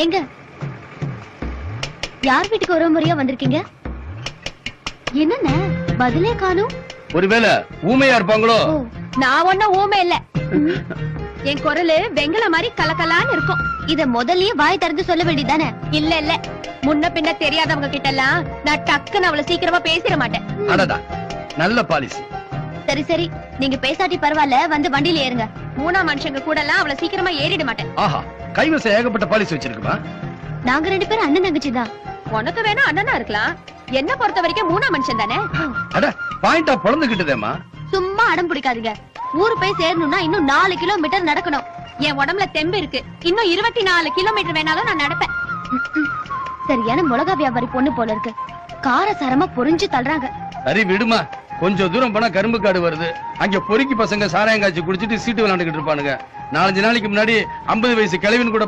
எங்க யார் வீட்டுக்கு ஒரு முறையா வந்திருக்கீங்க? என்னென்ன பதிலே காணும்? ஒருவேளை ஊமையா இருப்பாங்களோ? நான் ஒன்னும் ஊமை இல்ல. என் குரலு வெங்கல மாதிரி கலக்கலான்னு இருக்கும். இத முதல்லயே வாய் திறந்து சொல்ல வேண்டியதானே? இல்ல இல்ல, முன்ன பின்ன தெரியாதவங்க கிட்ட எல்லாம் நான் டக்குன்னு அவளை சீக்கிரமா பேசிட மாட்டேன். அடடா, நல்ல பாலிசி. சரி சரி, நீங்க பேசாட்டி பரவாயில்ல, வந்து வண்டியில ஏறுங்க. மூணாம் மனுஷங்க கூட எல்லாம் அவளை சீக்கிரமா ஏறிட மாட்டேன். ஆஹா, கைவசம் ஏகப்பட்ட பாலிசி வச்சிருக்குமா? நாங்க 2 பேரும் அண்ணன் தங்கச்சி தான். உனக்கு வேணா அண்ணனா இருக்கலாம், என்ன பொறுத்த வரைக்கும் மூணாம் மனுஷன் தானே. அட, பாயிண்டா பொழந்துகிட்டதேமா. சும்மா அடம் பிடிக்காதீங்க. ஊரு போய் சேரணும்னா இன்னும் 4 கிலோமீட்டர் நடக்கணும். என் உடம்புல தெம்பு இருக்கு, இன்னும் 24 கிலோமீட்டர் வேணாலும் நான் நடப்பேன். சரியான மிளகா வியாபாரி பொண்ணு போல இருக்கு. காரசாரமா பொறிஞ்சு தள்ளுறாங்க. சரி விடுமா, கொஞ்சம் தூரம் போனா கரும்பு காடு வருது. அங்க பொறுக்கி பசங்க சாராயம் காய்ச்சி குடிச்சிட்டு சீட்டு விளையாண்டுகிட்டு இருப்பானுங்க. 4-5 நாளைக்கு முன்னாடி 50 வயசு கிழவின்னு கூட